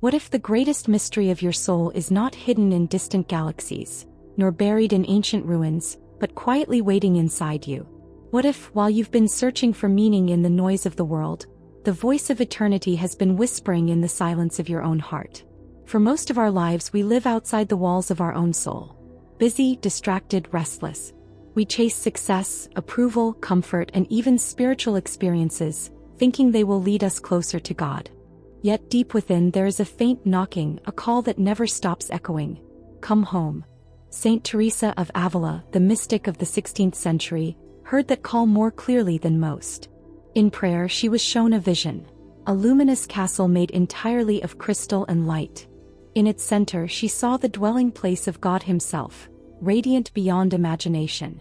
What if the greatest mystery of your soul is not hidden in distant galaxies, nor buried in ancient ruins, but quietly waiting inside you? What if, while you've been searching for meaning in the noise of the world, the voice of eternity has been whispering in the silence of your own heart? For most of our lives we live outside the walls of our own soul. Busy, distracted, restless. We chase success, approval, comfort, and even spiritual experiences, thinking they will lead us closer to God. Yet deep within there is a faint knocking, a call that never stops echoing. Come home. Saint Teresa of Ávila, the mystic of the 16th century, heard that call more clearly than most. In prayer she was shown a vision. A luminous castle made entirely of crystal and light. In its center she saw the dwelling place of God himself, radiant beyond imagination.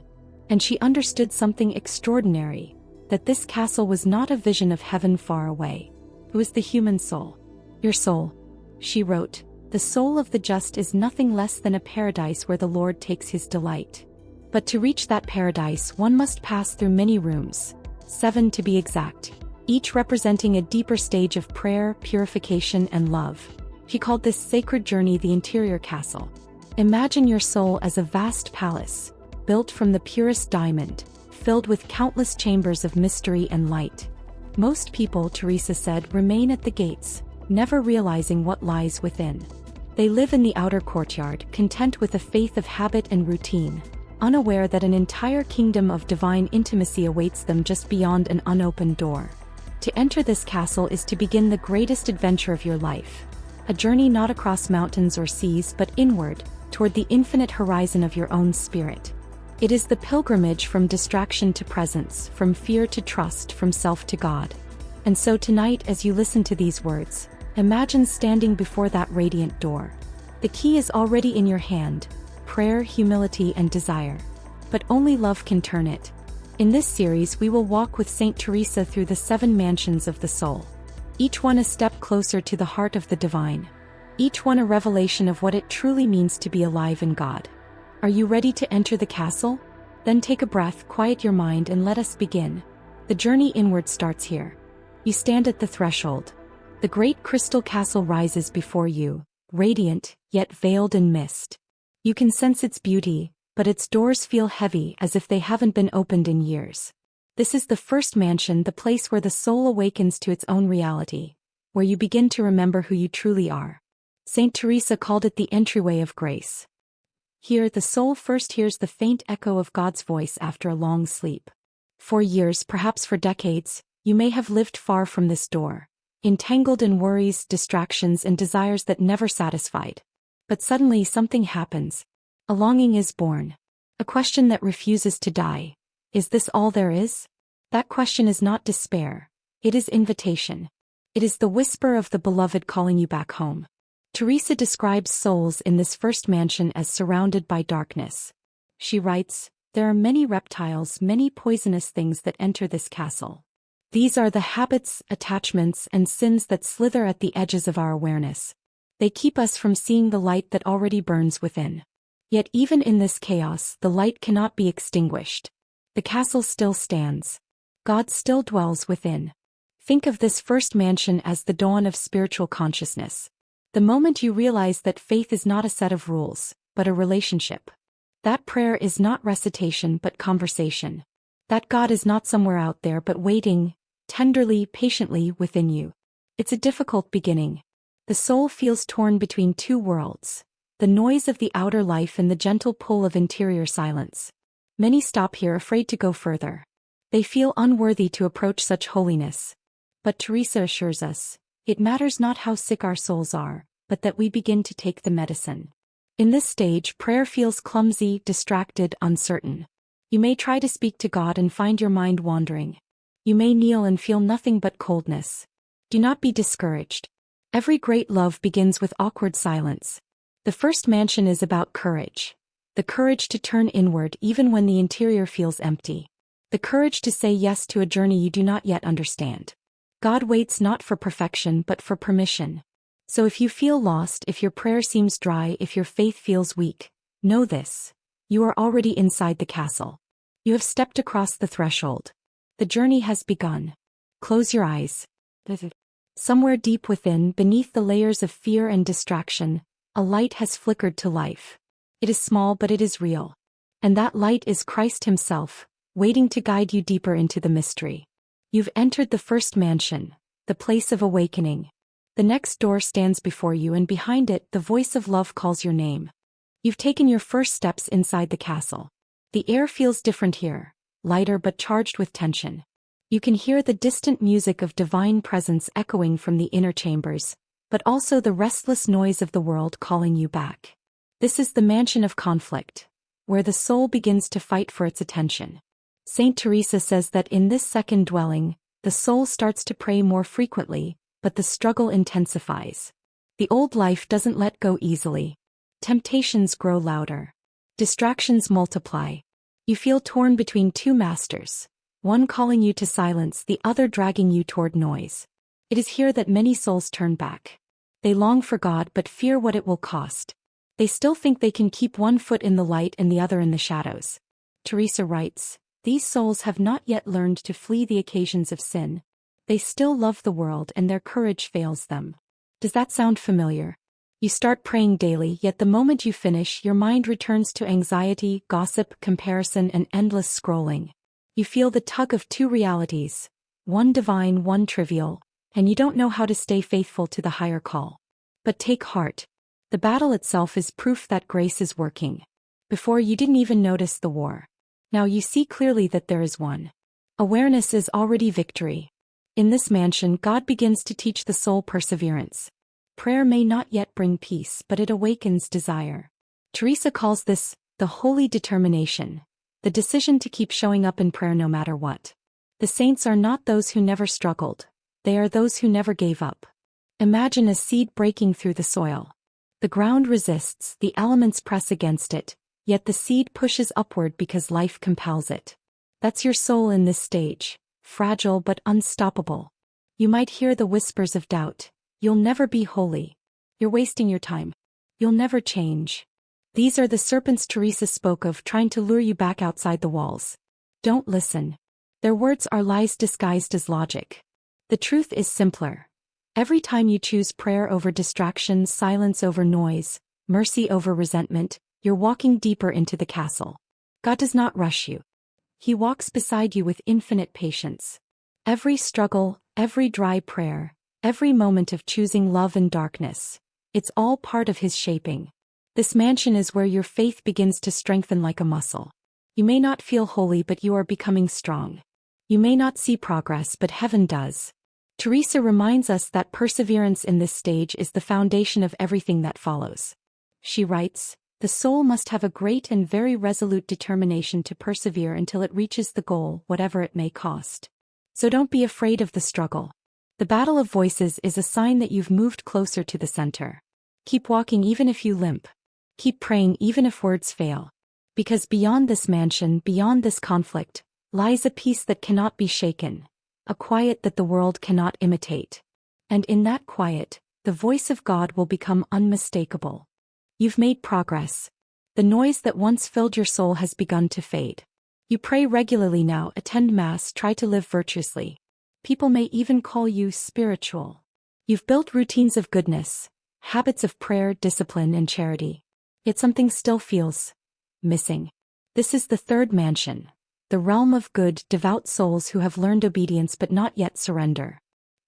And she understood something extraordinary, that this castle was not a vision of heaven far away. It was the human soul. Your soul, she wrote, the soul of the just is nothing less than a paradise where the Lord takes his delight. But to reach that paradise one must pass through many rooms, 7 to be exact, each representing a deeper stage of prayer, purification, and love. She called this sacred journey the interior castle. Imagine your soul as a vast palace, built from the purest diamond, filled with countless chambers of mystery and light. Most people, Teresa said, remain at the gates, never realizing what lies within. They live in the outer courtyard, content with a faith of habit and routine, unaware that an entire kingdom of divine intimacy awaits them just beyond an unopened door. To enter this castle is to begin the greatest adventure of your life. A journey not across mountains or seas but inward, toward the infinite horizon of your own spirit. It is the pilgrimage from distraction to presence, from fear to trust, from self to God. And so tonight, as you listen to these words, imagine standing before that radiant door. The key is already in your hand: prayer, humility, and desire. But only love can turn it. In this series we will walk with Saint Teresa through the 7 mansions of the soul. Each one a step closer to the heart of the divine. Each one a revelation of what it truly means to be alive in God. Are you ready to enter the castle? Then take a breath, quiet your mind, and let us begin. The journey inward starts here. You stand at the threshold. The great crystal castle rises before you, radiant, yet veiled in mist. You can sense its beauty, but its doors feel heavy, as if they haven't been opened in years. This is the first mansion, the place where the soul awakens to its own reality, where you begin to remember who you truly are. Saint Teresa called it the entryway of grace. Here the soul first hears the faint echo of God's voice after a long sleep. For years, perhaps for decades, you may have lived far from this door, entangled in worries, distractions, and desires that never satisfied. But suddenly something happens. A longing is born. A question that refuses to die. Is this all there is? That question is not despair. It is invitation. It is the whisper of the beloved calling you back home. Teresa describes souls in this first mansion as surrounded by darkness. She writes, "There are many reptiles, many poisonous things that enter this castle. These are the habits, attachments, and sins that slither at the edges of our awareness. They keep us from seeing the light that already burns within. Yet even in this chaos, the light cannot be extinguished. The castle still stands. God still dwells within." Think of this first mansion as the dawn of spiritual consciousness. The moment you realize that faith is not a set of rules, but a relationship. That prayer is not recitation but conversation. That God is not somewhere out there but waiting, tenderly, patiently, within you. It's a difficult beginning. The soul feels torn between 2 worlds, the noise of the outer life and the gentle pull of interior silence. Many stop here, afraid to go further. They feel unworthy to approach such holiness. But Teresa assures us, it matters not how sick our souls are, but that we begin to take the medicine. In this stage, prayer feels clumsy, distracted, uncertain. You may try to speak to God and find your mind wandering. You may kneel and feel nothing but coldness. Do not be discouraged. Every great love begins with awkward silence. The first mansion is about courage. The courage to turn inward even when the interior feels empty. The courage to say yes to a journey you do not yet understand. God waits not for perfection but for permission. So if you feel lost, if your prayer seems dry, if your faith feels weak, know this: you are already inside the castle. You have stepped across the threshold. The journey has begun. Close your eyes. Somewhere deep within, beneath the layers of fear and distraction, a light has flickered to life. It is small, but it is real. And that light is Christ himself, waiting to guide you deeper into the mystery. You've entered the first mansion, the place of awakening. The next door stands before you, and behind it, the voice of love calls your name. You've taken your first steps inside the castle. The air feels different here, lighter but charged with tension. You can hear the distant music of divine presence echoing from the inner chambers, but also the restless noise of the world calling you back. This is the mansion of conflict, where the soul begins to fight for its attention. Saint Teresa says that in this second dwelling, the soul starts to pray more frequently, but the struggle intensifies. The old life doesn't let go easily. Temptations grow louder. Distractions multiply. You feel torn between two masters, one calling you to silence, the other dragging you toward noise. It is here that many souls turn back. They long for God but fear what it will cost. They still think they can keep one foot in the light and the other in the shadows. Teresa writes, "These souls have not yet learned to flee the occasions of sin. They still love the world and their courage fails them." Does that sound familiar? You start praying daily, yet the moment you finish, your mind returns to anxiety, gossip, comparison, and endless scrolling. You feel the tug of two realities, one divine, one trivial, and you don't know how to stay faithful to the higher call. But take heart. The battle itself is proof that grace is working. Before, you didn't even notice the war. Now you see clearly that there is one. Awareness is already victory. In this mansion, God begins to teach the soul perseverance. Prayer may not yet bring peace, but it awakens desire. Teresa calls this the holy determination, the decision to keep showing up in prayer no matter what. The saints are not those who never struggled. They are those who never gave up. Imagine a seed breaking through the soil. The ground resists, the elements press against it, yet the seed pushes upward because life compels it. That's your soul in this stage, fragile but unstoppable. You might hear the whispers of doubt. You'll never be holy. You're wasting your time. You'll never change. These are the serpents Teresa spoke of, trying to lure you back outside the walls. Don't listen. Their words are lies disguised as logic. The truth is simpler. Every time you choose prayer over distraction, silence over noise, mercy over resentment, you're walking deeper into the castle. God does not rush you. He walks beside you with infinite patience. Every struggle, every dry prayer, every moment of choosing love and darkness, it's all part of his shaping. This mansion is where your faith begins to strengthen like a muscle. You may not feel holy, but you are becoming strong. You may not see progress, but heaven does. Teresa reminds us that perseverance in this stage is the foundation of everything that follows. She writes, "The soul must have a great and very resolute determination to persevere until it reaches the goal, whatever it may cost." So don't be afraid of the struggle. The battle of voices is a sign that you've moved closer to the center. Keep walking even if you limp. Keep praying even if words fail. Because beyond this mansion, beyond this conflict, lies a peace that cannot be shaken, a quiet that the world cannot imitate. And in that quiet, the voice of God will become unmistakable. You've made progress. The noise that once filled your soul has begun to fade. You pray regularly now, attend Mass, try to live virtuously. People may even call you spiritual. You've built routines of goodness, habits of prayer, discipline, and charity. Yet something still feels missing. This is the third mansion, the realm of good, devout souls who have learned obedience but not yet surrender.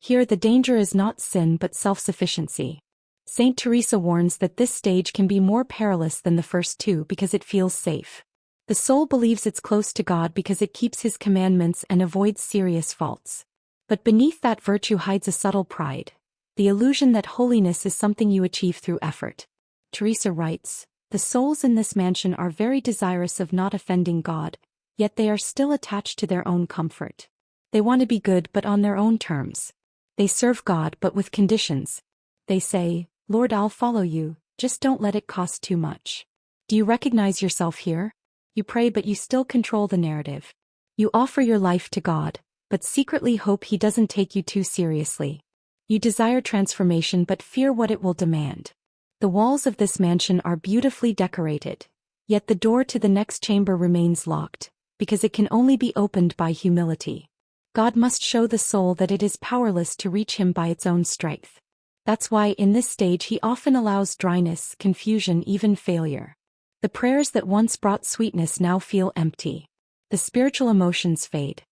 Here the danger is not sin but self-sufficiency. Saint Teresa warns that this stage can be more perilous than the first two because it feels safe. The soul believes it's close to God because it keeps his commandments and avoids serious faults. But beneath that virtue hides a subtle pride, the illusion that holiness is something you achieve through effort. Teresa writes, "The souls in this mansion are very desirous of not offending God, yet they are still attached to their own comfort. They want to be good but on their own terms. They serve God but with conditions. They say, 'Lord, I'll follow you, just don't let it cost too much.' Do you recognize yourself here? You pray but you still control the narrative. You offer your life to God, but secretly hope he doesn't take you too seriously. You desire transformation but fear what it will demand. The walls of this mansion are beautifully decorated, yet the door to the next chamber remains locked, because it can only be opened by humility. God must show the soul that it is powerless to reach him by its own strength. That's why in this stage he often allows dryness, confusion, even failure. The prayers that once brought sweetness now feel empty. The spiritual emotions fade.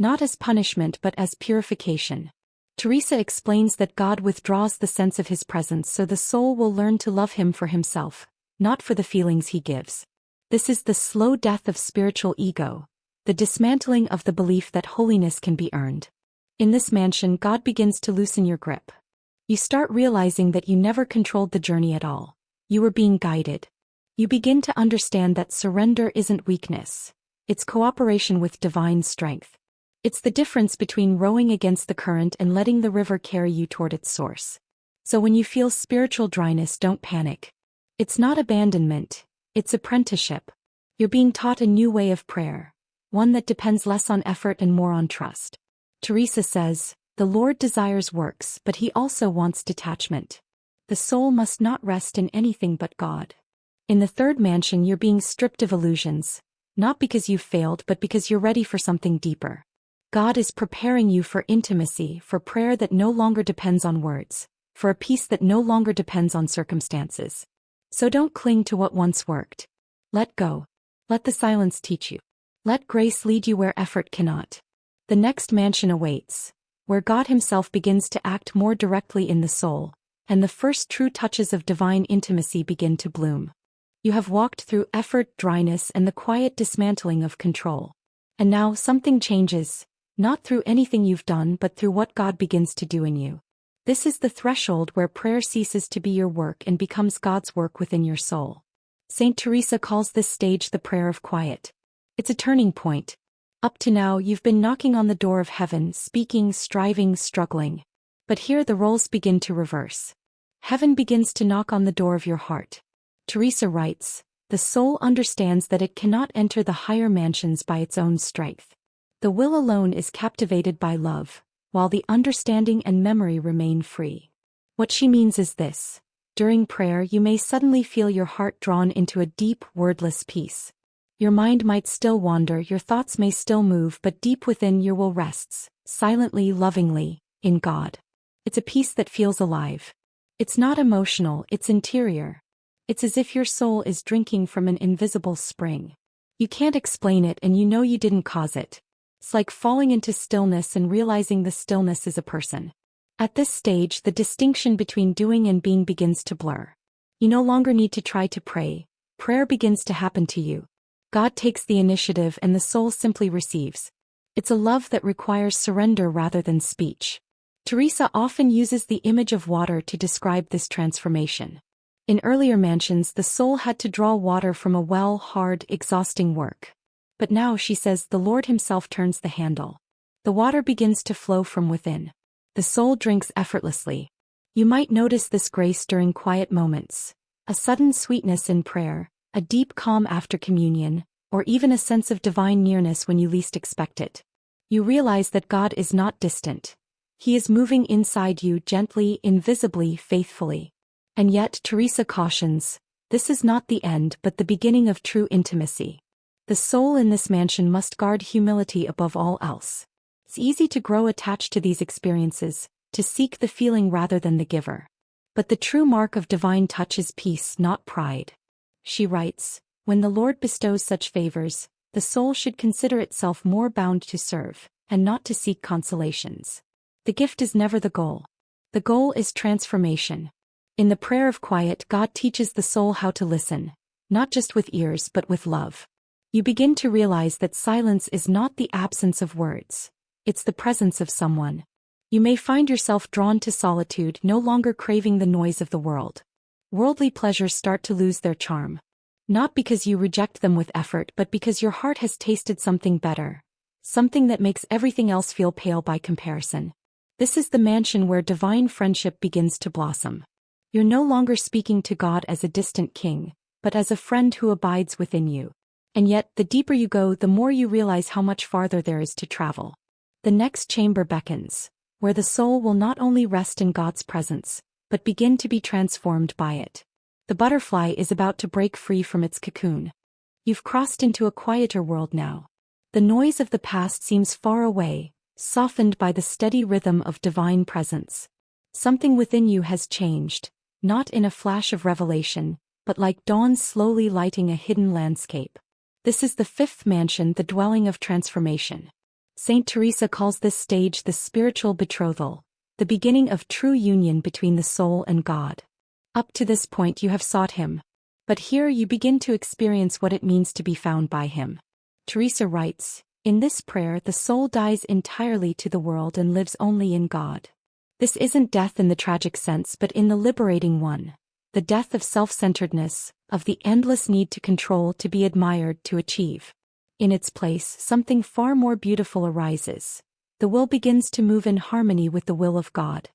Not as punishment but as purification. Teresa explains that God withdraws the sense of his presence so the soul will learn to love him for himself, not for the feelings he gives. This is the slow death of spiritual ego, the dismantling of the belief that holiness can be earned. In this mansion, God begins to loosen your grip. You start realizing that you never controlled the journey at all. You were being guided. You begin to understand that surrender isn't weakness. It's cooperation with divine strength. It's the difference between rowing against the current and letting the river carry you toward its source. So when you feel spiritual dryness, don't panic. It's not abandonment, it's apprenticeship. You're being taught a new way of prayer, one that depends less on effort and more on trust. Teresa says, "The Lord desires works, but he also wants detachment. The soul must not rest in anything but God." In the third mansion, you're being stripped of illusions, not because you've failed but because you're ready for something deeper. God is preparing you for intimacy, for prayer that no longer depends on words, for a peace that no longer depends on circumstances. So don't cling to what once worked. Let go. Let the silence teach you. Let grace lead you where effort cannot. The next mansion awaits, where God himself begins to act more directly in the soul, and the first true touches of divine intimacy begin to bloom. You have walked through effort, dryness, and the quiet dismantling of control. And now something changes. Not through anything you've done but through what God begins to do in you. This is the threshold where prayer ceases to be your work and becomes God's work within your soul. Saint Teresa calls this stage the prayer of quiet. It's a turning point. Up to now you've been knocking on the door of heaven, speaking, striving, struggling. But here the roles begin to reverse. Heaven begins to knock on the door of your heart. Teresa writes, "The soul understands that it cannot enter the higher mansions by its own strength. The will alone is captivated by love, while the understanding and memory remain free." What she means is this: during prayer you may suddenly feel your heart drawn into a deep, wordless peace. Your mind might still wander, your thoughts may still move, but deep within your will rests, silently, lovingly, in God. It's a peace that feels alive. It's not emotional, it's interior. It's as if your soul is drinking from an invisible spring. You can't explain it and you know you didn't cause it. It's like falling into stillness and realizing the stillness is a person. At this stage, the distinction between doing and being begins to blur. You no longer need to try to pray. Prayer begins to happen to you. God takes the initiative and the soul simply receives. It's a love that requires surrender rather than speech. Teresa often uses the image of water to describe this transformation. In earlier mansions, the soul had to draw water from a well, hard, exhausting work. But now, she says, the Lord himself turns the handle. The water begins to flow from within. The soul drinks effortlessly. You might notice this grace during quiet moments. A sudden sweetness in prayer, a deep calm after communion, or even a sense of divine nearness when you least expect it. You realize that God is not distant. He is moving inside you gently, invisibly, faithfully. And yet, Teresa cautions, this is not the end but the beginning of true intimacy. The soul in this mansion must guard humility above all else. It's easy to grow attached to these experiences, to seek the feeling rather than the giver. But the true mark of divine touch is peace, not pride. She writes, "When the Lord bestows such favors, the soul should consider itself more bound to serve, and not to seek consolations. The gift is never the goal. The goal is transformation." In the prayer of quiet, God teaches the soul how to listen, not just with ears but with love. You begin to realize that silence is not the absence of words. It's the presence of someone. You may find yourself drawn to solitude, no longer craving the noise of the world. Worldly pleasures start to lose their charm. Not because you reject them with effort but because your heart has tasted something better. Something that makes everything else feel pale by comparison. This is the mansion where divine friendship begins to blossom. You're no longer speaking to God as a distant king, but as a friend who abides within you. And yet, the deeper you go, the more you realize how much farther there is to travel. The next chamber beckons, where the soul will not only rest in God's presence, but begin to be transformed by it. The butterfly is about to break free from its cocoon. You've crossed into a quieter world now. The noise of the past seems far away, softened by the steady rhythm of divine presence. Something within you has changed, not in a flash of revelation, but like dawn slowly lighting a hidden landscape. This is the fifth mansion, the dwelling of transformation. Saint Teresa calls this stage the spiritual betrothal, the beginning of true union between the soul and God. Up to this point you have sought Him. But here you begin to experience what it means to be found by Him. Teresa writes, "In this prayer the soul dies entirely to the world and lives only in God." This isn't death in the tragic sense but in the liberating one. The death of self-centeredness, of the endless need to control, to be admired, to achieve. In its place, something far more beautiful arises. The will begins to move in harmony with the will of God.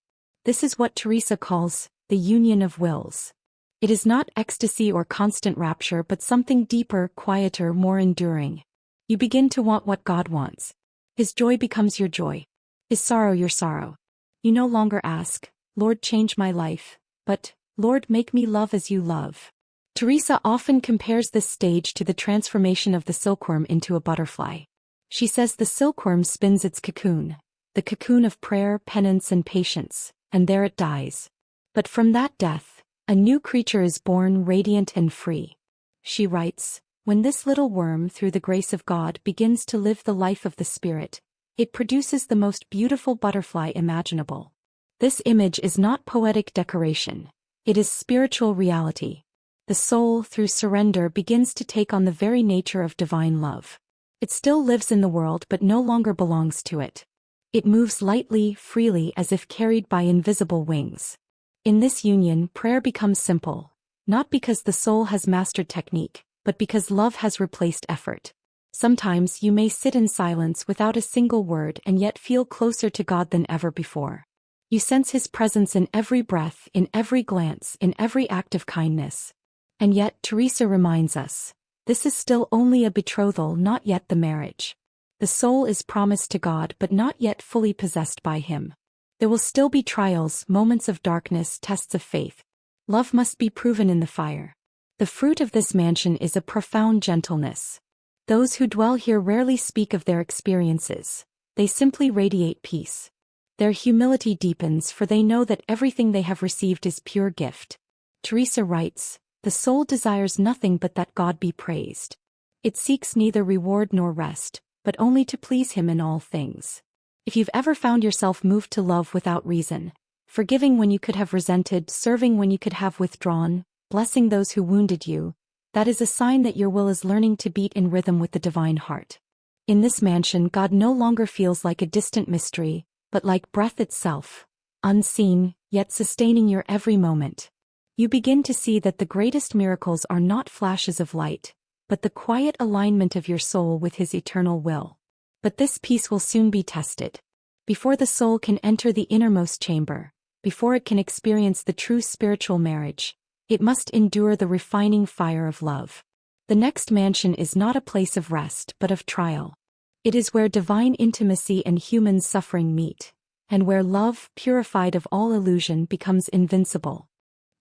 This is what Teresa calls the union of wills. It is not ecstasy or constant rapture but something deeper, quieter, more enduring. You begin to want what God wants. His joy becomes your joy. His sorrow your sorrow. You no longer ask, "Lord, change my life," but, "Lord, make me love as you love." Teresa often compares this stage to the transformation of the silkworm into a butterfly. She says the silkworm spins its cocoon, the cocoon of prayer, penance and patience, and there it dies. But from that death, a new creature is born, radiant and free. She writes, "When this little worm, through the grace of God, begins to live the life of the Spirit, it produces the most beautiful butterfly imaginable." This image is not poetic decoration. It is spiritual reality. The soul, through surrender, begins to take on the very nature of divine love. It still lives in the world but no longer belongs to it. It moves lightly, freely, as if carried by invisible wings. In this union, prayer becomes simple, not because the soul has mastered technique, but because love has replaced effort. Sometimes you may sit in silence without a single word and yet feel closer to God than ever before. You sense His presence in every breath, in every glance, in every act of kindness. And yet, Teresa reminds us, this is still only a betrothal, not yet the marriage. The soul is promised to God but not yet fully possessed by Him. There will still be trials, moments of darkness, tests of faith. Love must be proven in the fire. The fruit of this mansion is a profound gentleness. Those who dwell here rarely speak of their experiences. They simply radiate peace. Their humility deepens, for they know that everything they have received is pure gift. Teresa writes, "The soul desires nothing but that God be praised. It seeks neither reward nor rest, but only to please Him in all things." If you've ever found yourself moved to love without reason, forgiving when you could have resented, serving when you could have withdrawn, blessing those who wounded you, that is a sign that your will is learning to beat in rhythm with the divine heart. In this mansion, God no longer feels like a distant mystery, but like breath itself, unseen, yet sustaining your every moment. You begin to see that the greatest miracles are not flashes of light, but the quiet alignment of your soul with His eternal will. But this peace will soon be tested. Before the soul can enter the innermost chamber, before it can experience the true spiritual marriage, it must endure the refining fire of love. The next mansion is not a place of rest but of trial. It is where divine intimacy and human suffering meet, and where love, purified of all illusion, becomes invincible.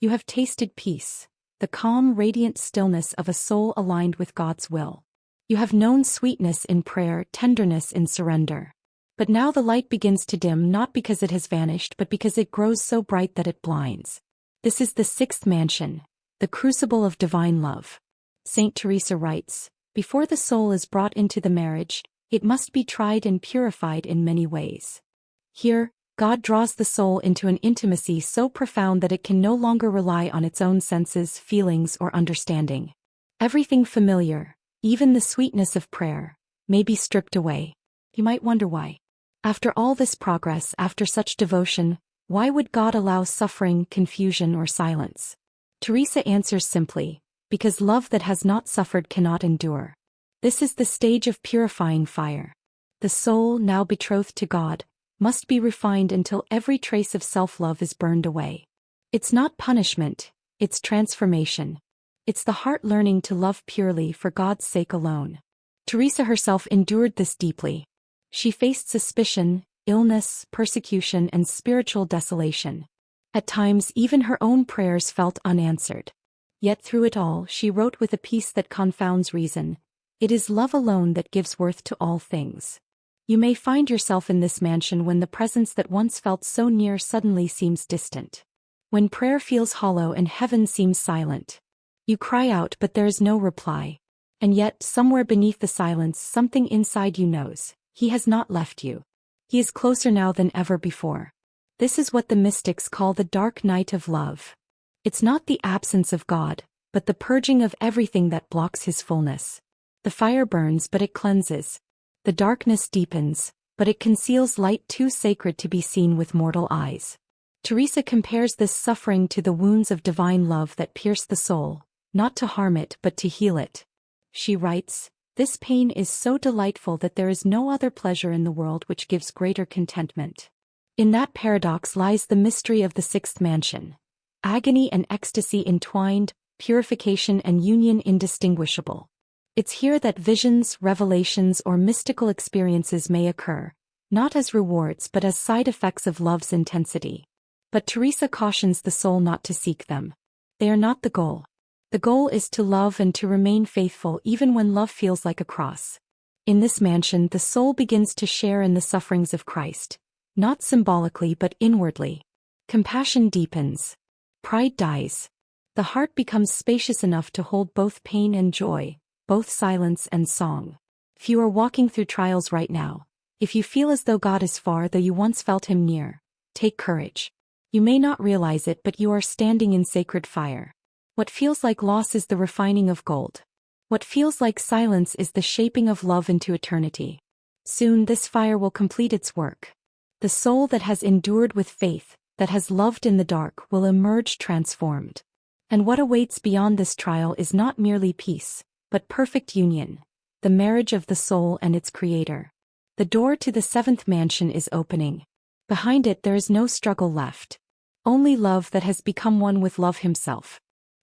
You have tasted peace, the calm, radiant stillness of a soul aligned with God's will. You have known sweetness in prayer, tenderness in surrender. But now the light begins to dim, not because it has vanished but because it grows so bright that it blinds. This is the sixth mansion, the crucible of divine love. Saint Teresa writes, "Before the soul is brought into the marriage, it must be tried and purified in many ways." Here, God draws the soul into an intimacy so profound that it can no longer rely on its own senses, feelings, or understanding. Everything familiar, even the sweetness of prayer, may be stripped away. You might wonder why. After all this progress, after such devotion, why would God allow suffering, confusion, or silence? Teresa answers simply, because love that has not suffered cannot endure. This is the stage of purifying fire. The soul, now betrothed to God, must be refined until every trace of self-love is burned away. It's not punishment, it's transformation. It's the heart learning to love purely for God's sake alone. Teresa herself endured this deeply. She faced suspicion, illness, persecution, and spiritual desolation. At times, even her own prayers felt unanswered. Yet through it all, she wrote with a peace that confounds reason, "It is love alone that gives worth to all things." You may find yourself in this mansion when the presence that once felt so near suddenly seems distant. When prayer feels hollow and heaven seems silent. You cry out but there is no reply. And yet, somewhere beneath the silence, something inside you knows, He has not left you. He is closer now than ever before. This is what the mystics call the dark night of love. It's not the absence of God, but the purging of everything that blocks His fullness. The fire burns but it cleanses. The darkness deepens, but it conceals light too sacred to be seen with mortal eyes. Teresa compares this suffering to the wounds of divine love that pierce the soul, not to harm it but to heal it. She writes, "This pain is so delightful that there is no other pleasure in the world which gives greater contentment." In that paradox lies the mystery of the sixth mansion. Agony and ecstasy entwined, purification and union indistinguishable. It's here that visions, revelations, or mystical experiences may occur, not as rewards but as side effects of love's intensity. But Teresa cautions the soul not to seek them. They are not the goal. The goal is to love and to remain faithful even when love feels like a cross. In this mansion, the soul begins to share in the sufferings of Christ, not symbolically but inwardly. Compassion deepens. Pride dies. The heart becomes spacious enough to hold both pain and joy, both silence and song. If you are walking through trials right now, if you feel as though God is far though you once felt Him near, take courage. You may not realize it, but you are standing in sacred fire. What feels like loss is the refining of gold. What feels like silence is the shaping of love into eternity. Soon this fire will complete its work. The soul that has endured with faith, that has loved in the dark, will emerge transformed. And what awaits beyond this trial is not merely peace, but perfect union, the marriage of the soul and its Creator. The door to the seventh mansion is opening. Behind it there is no struggle left. Only love that has become one with love Himself.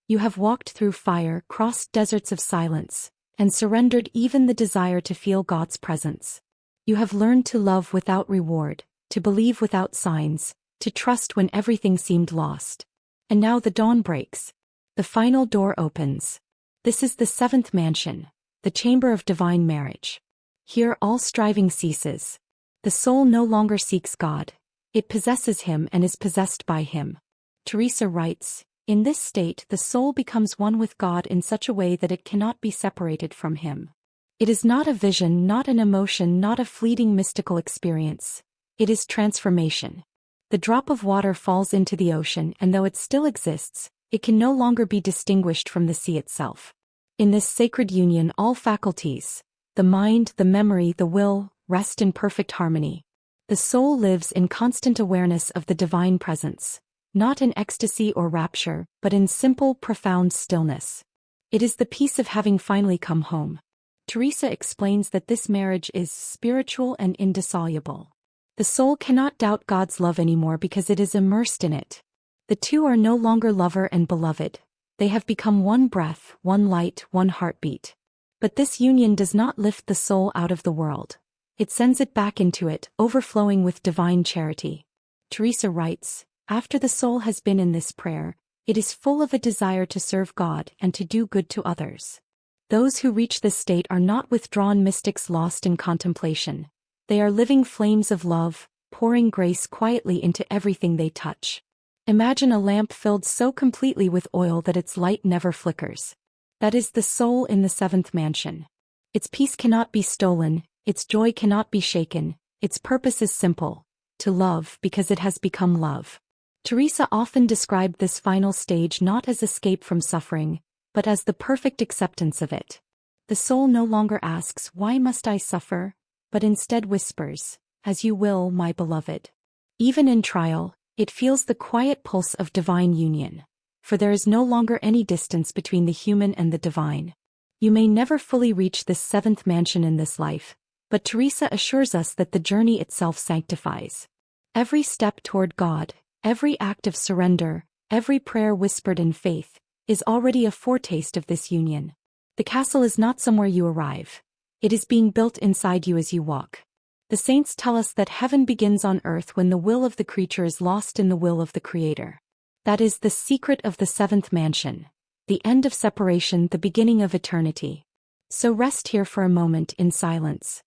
You have walked through fire, crossed deserts of silence, and surrendered even the desire to feel God's presence. You have learned to love without reward, to believe without signs, to trust when everything seemed lost. And now the dawn breaks. The final door opens. This is the seventh mansion, the chamber of divine marriage. Here all striving ceases. The soul no longer seeks God. It possesses Him and is possessed by Him. Teresa writes, "In this state the soul becomes one with God in such a way that it cannot be separated from Him." It is not a vision, not an emotion, not a fleeting mystical experience. It is transformation. The drop of water falls into the ocean, and though it still exists, it can no longer be distinguished from the sea itself. In this sacred union all faculties, the mind, the memory, the will, rest in perfect harmony. The soul lives in constant awareness of the divine presence, not in ecstasy or rapture, but in simple, profound stillness. It is the peace of having finally come home. Teresa explains that this marriage is spiritual and indissoluble. The soul cannot doubt God's love anymore because it is immersed in it. The two are no longer lover and beloved. They have become one breath, one light, one heartbeat. But this union does not lift the soul out of the world. It sends it back into it, overflowing with divine charity. Teresa writes, "After the soul has been in this prayer, it is full of a desire to serve God and to do good to others." Those who reach this state are not withdrawn mystics lost in contemplation. They are living flames of love, pouring grace quietly into everything they touch. Imagine a lamp filled so completely with oil that its light never flickers. That is the soul in the seventh mansion. Its peace cannot be stolen, its joy cannot be shaken, its purpose is simple: to love because it has become love. Teresa often described this final stage not as escape from suffering, but as the perfect acceptance of it. The soul no longer asks, "Why must I suffer?" but instead whispers, "As you will, my beloved." Even in trial, it feels the quiet pulse of divine union, for there is no longer any distance between the human and the divine. You may never fully reach this seventh mansion in this life, but Teresa assures us that the journey itself sanctifies. Every step toward God, every act of surrender, every prayer whispered in faith, is already a foretaste of this union. The castle is not somewhere you arrive. It is being built inside you as you walk. The saints tell us that heaven begins on earth when the will of the creature is lost in the will of the Creator. That is the secret of the seventh mansion, the end of separation, the beginning of eternity. So rest here for a moment in silence.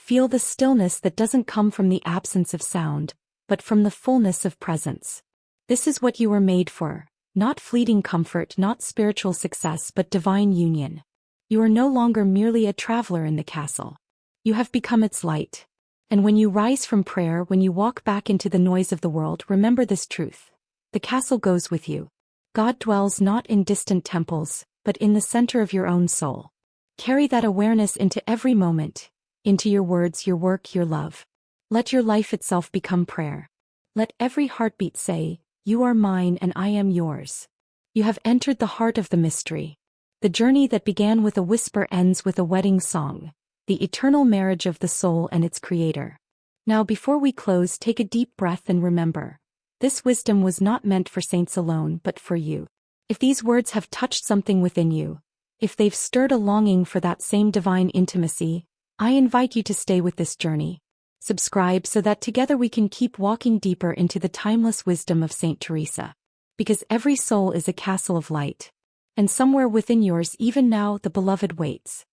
Feel the stillness that doesn't come from the absence of sound, but from the fullness of presence. This is what you were made for, not fleeting comfort, not spiritual success, but divine union. You are no longer merely a traveler in the castle. You have become its light. And when you rise from prayer, when you walk back into the noise of the world, remember this truth. The castle goes with you. God dwells not in distant temples, but in the center of your own soul. Carry that awareness into every moment, into your words, your work, your love. Let your life itself become prayer. Let every heartbeat say, "You are mine and I am yours." You have entered the heart of the mystery. The journey that began with a whisper ends with a wedding song, the eternal marriage of the soul and its creator. Now, before we close, take a deep breath and remember, this wisdom was not meant for saints alone, but for you. If these words have touched something within you, if they've stirred a longing for that same divine intimacy, I invite you to stay with this journey. Subscribe so that together we can keep walking deeper into the timeless wisdom of Saint Teresa. Because every soul is a castle of light. And somewhere within yours, even now, the beloved waits.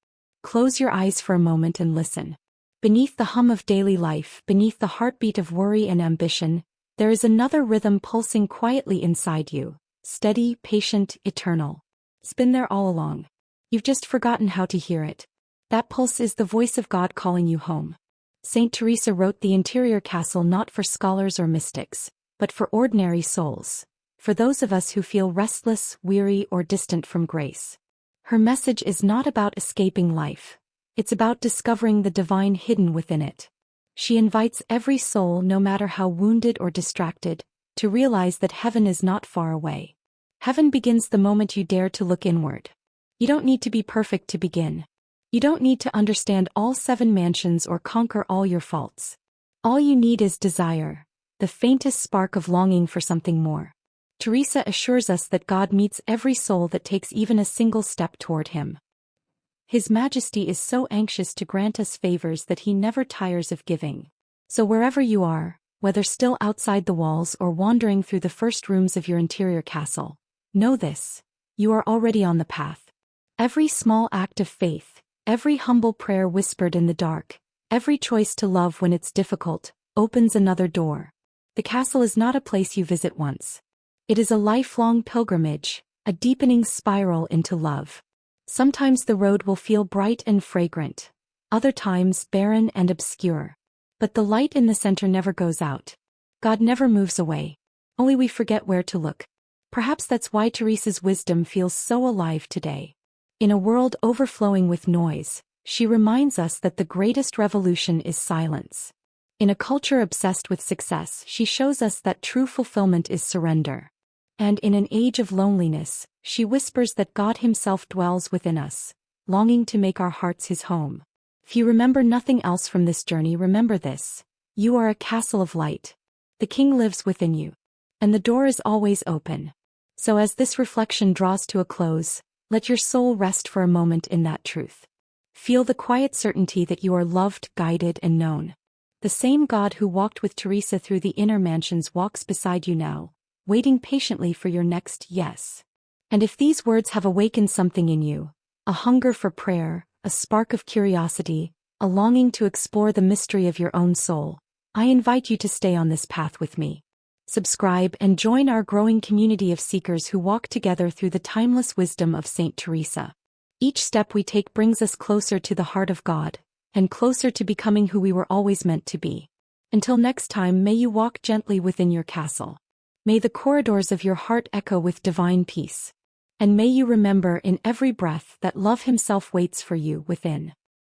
Close your eyes for a moment and listen. Beneath the hum of daily life, beneath the heartbeat of worry and ambition, there is another rhythm pulsing quietly inside you, steady, patient, eternal. It's been there all along. You've just forgotten how to hear it. That pulse is the voice of God calling you home. Saint Teresa wrote the interior castle not for scholars or mystics, but for ordinary souls, for those of us who feel restless, weary, or distant from grace. Her message is not about escaping life. It's about discovering the divine hidden within it. She invites every soul, no matter how wounded or distracted, to realize that heaven is not far away. Heaven begins the moment you dare to look inward. You don't need to be perfect to begin. You don't need to understand all 7 mansions or conquer all your faults. All you need is desire, the faintest spark of longing for something more. Teresa assures us that God meets every soul that takes even a single step toward Him. His Majesty is so anxious to grant us favors that He never tires of giving. So wherever you are, whether still outside the walls or wandering through the first rooms of your interior castle, know this: you are already on the path. Every small act of faith, every humble prayer whispered in the dark, every choice to love when it's difficult, opens another door. The castle is not a place you visit once. It is a lifelong pilgrimage, a deepening spiral into love. Sometimes the road will feel bright and fragrant, other times barren and obscure. But the light in the center never goes out. God never moves away. Only we forget where to look. Perhaps that's why Teresa's wisdom feels so alive today. In a world overflowing with noise, she reminds us that the greatest revolution is silence. In a culture obsessed with success, she shows us that true fulfillment is surrender. And in an age of loneliness, she whispers that God Himself dwells within us, longing to make our hearts His home. If you remember nothing else from this journey, remember this: you are a castle of light. The King lives within you. And the door is always open. So as this reflection draws to a close, let your soul rest for a moment in that truth. Feel the quiet certainty that you are loved, guided, and known. The same God who walked with Teresa through the inner mansions walks beside you now, waiting patiently for your next yes. And if these words have awakened something in you, a hunger for prayer, a spark of curiosity, a longing to explore the mystery of your own soul, I invite you to stay on this path with me. Subscribe and join our growing community of seekers who walk together through the timeless wisdom of Saint Teresa. Each step we take brings us closer to the heart of God, and closer to becoming who we were always meant to be. Until next time, may you walk gently within your castle. May the corridors of your heart echo with divine peace. And may you remember in every breath that love Himself waits for you within.